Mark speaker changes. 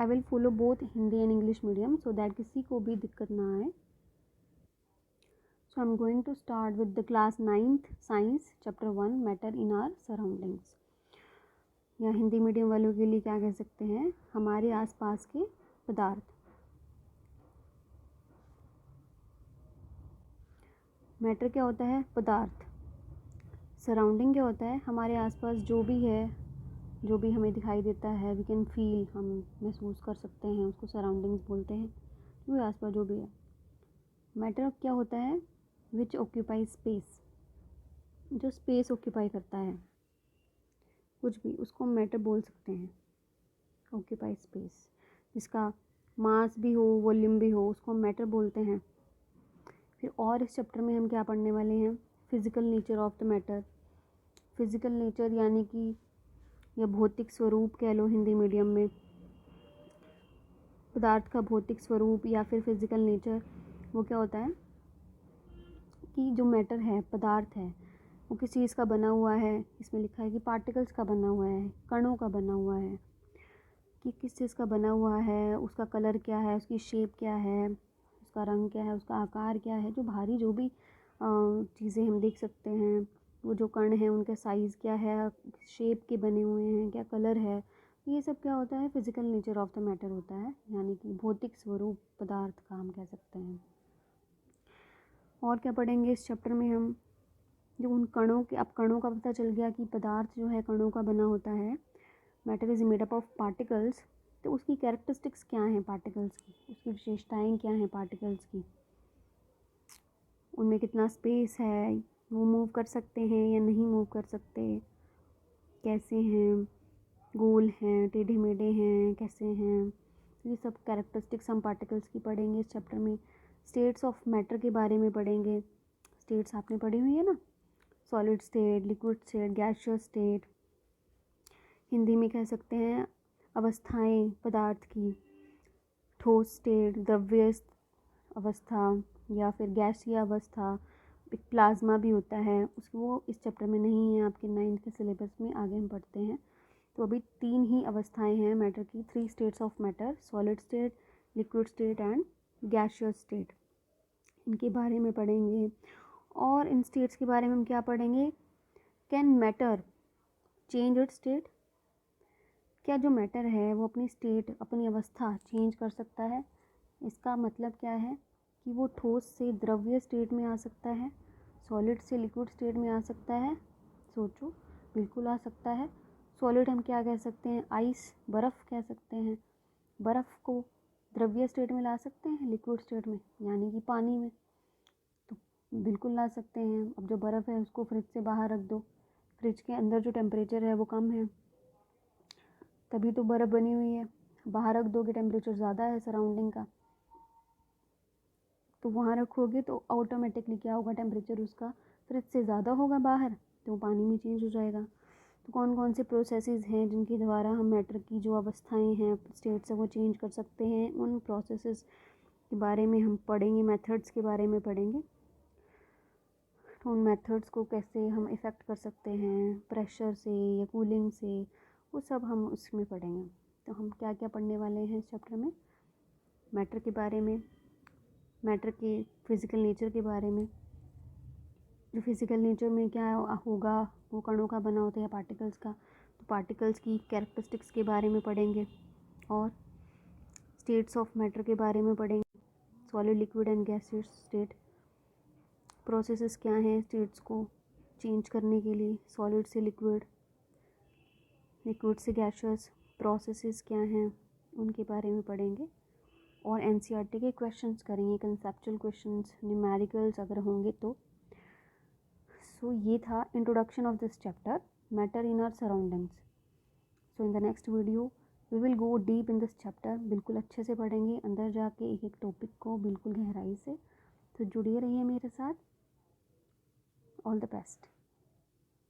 Speaker 1: I will follow both Hindi and English medium so that किसी को भी दिक्कत ना आए. So I'm going to start with the class 9th science chapter 1 matter in our surroundings. या Hindi medium वालों के लिए क्या कह सकते हैं, हमारे आसपास के पदार्थ. मैटर क्या होता है, पदार्थ. सराउंडिंग क्या होता है, हमारे आसपास जो भी है, जो भी हमें दिखाई देता है, वी कैन फील, हम महसूस कर सकते हैं, उसको सराउंडिंग्स बोलते हैं. जो आसपास जो भी है. मैटर क्या होता है, विच ऑक्यूपाई स्पेस, जो स्पेस ऑक्यूपाई करता है, कुछ भी उसको मैटर बोल सकते हैं. ऑक्यूपाई स्पेस, जिसका मास भी हो, वॉल्यूम भी हो, उसको मैटर बोलते हैं. फिर और इस चैप्टर में हम क्या पढ़ने वाले हैं, physical nature of the matter. Physical nature यानी कि या भौतिक स्वरूप कह लो हिंदी मीडियम में. पदार्थ का भौतिक स्वरूप या फिर फिजिकल नेचर, वो क्या होता है कि जो मैटर है, पदार्थ है, वो किस चीज़ का बना हुआ है. इसमें लिखा है कि पार्टिकल्स का बना हुआ है, कणों का बना हुआ है, कि किस चीज़ का बना हुआ है, उसका कलर क्या है, उसकी शेप क्या है, उसका रंग क्या है, उसका आकार क्या है. जो बाहरी जो भी चीज़ें हम देख सकते हैं, वो जो कण हैं उनका साइज़ क्या है, शेप के बने हुए हैं, क्या कलर है, ये सब क्या होता है, physical nature of the matter होता है. यानी कि भौतिक स्वरूप पदार्थ का हम कह सकते हैं. और क्या पढ़ेंगे इस चैप्टर में हम, जो उन कणों के, अब कणों का पता चल गया कि पदार्थ जो है कणों का बना होता है. Matter is made up of particles. तो उसकी कैरेक्टरिस्टिक्स क्या हैं पार्टिकल्स की, उसकी विशेषताएं क्या हैं पार्टिकल्स की, उनमें कितना स्पेस है, वो मूव कर सकते हैं या नहीं मूव कर सकते, कैसे हैं, गोल हैं, टेढ़े मेढ़े हैं, कैसे हैं. ये सब कैरेक्टरिस्टिक्स हम पार्टिकल्स की पढ़ेंगे इस चैप्टर में. स्टेट्स ऑफ मैटर के बारे में पढ़ेंगे. स्टेट्स आपने पढ़ी हुई है ना, solid state, liquid state, gaseous state. Hindi में कह सकते हैं अवस्थाएं पदार्थ की, ठोस स्टेट, द्रव्य अवस्था या फिर गैसीय अवस्था. एक प्लाज्मा भी होता है, उसको वो इस चैप्टर में नहीं है, आपके 9th के सिलेबस में आगे हम पढ़ते हैं. तो अभी 3 ही अवस्थाएं हैं मैटर की, 3 states of matter, solid state, liquid state and gaseous state. इनके बारे में पढ़ेंगे. और इन स्टेट्स के बारे में हम क्या पढ़ेंगे, can matter change it's state, क्या जो मैटर है वो अपनी स्टेट, अपनी अवस्था चेंज कर सकता है. इसका मतलब क्या है कि वो ठोस से द्रव्य स्टेट में आ सकता है, सॉलिड से लिक्विड स्टेट में आ सकता है. सोचो, बिल्कुल आ सकता है. सॉलिड हम क्या कह सकते हैं, आइस, बर्फ़ कह सकते हैं. बर्फ़ को द्रव्य स्टेट में ला सकते हैं, लिक्विड स्टेट में यानी कि पानी में, तो बिल्कुल ला सकते हैं. अब जो बर्फ़ है उसको फ्रिज से बाहर रख दो, फ्रिज के अंदर जो टेम्परेचर है वो कम है, तभी तो बर्फ़ बनी हुई है. बाहर रख दोगे, टेम्परेचर ज़्यादा है सराउंडिंग का, तो वहाँ रखोगे तो ऑटोमेटिकली क्या होगा, टेम्परेचर उसका फ्रिज से ज़्यादा होगा बाहर, तो पानी में चेंज हो जाएगा. तो कौन कौन से प्रोसेसेस हैं जिनके द्वारा हम मैटर की जो अवस्थाएं हैं, स्टेट से वो चेंज कर सकते हैं, उन प्रोसेसेस के बारे में हम पढ़ेंगे, मेथड्स के बारे में पढ़ेंगे. तो उन मेथड्स को कैसे हम इफ़ेक्ट कर सकते हैं, प्रेशर से या कूलिंग से, वो सब हम उसमें पढ़ेंगे. तो हम क्या क्या पढ़ने वाले हैं इस चैप्टर में, मैटर के बारे में, मैटर के फिज़िकल नेचर के बारे में, जो फिज़िकल नेचर में क्या होगा, वो कणों का बना होता है या पार्टिकल्स का, तो पार्टिकल्स की कैरेक्टरिस्टिक्स के बारे में पढ़ेंगे. और स्टेट्स ऑफ मैटर के बारे में पढ़ेंगे, solid, liquid and gaseous state. Processes क्या हैं स्टेट्स को चेंज करने के लिए, सॉलिड से लिक्विड, लिक्विड से गैसियस, प्रोसेसेस क्या हैं उनके बारे में पढ़ेंगे. और एनसीईआरटी के क्वेश्चंस करेंगे, कंसेप्चुअल क्वेश्चंस, न्यूमेरिकल्स अगर होंगे तो. सो ये था introduction of this chapter, matter in our surroundings. So in the next video we will go deep in this chapter. बिल्कुल अच्छे से पढ़ेंगे, अंदर जाके एक एक टॉपिक को बिल्कुल गहराई से. तो जुड़िए रहिए मेरे साथ. All the best.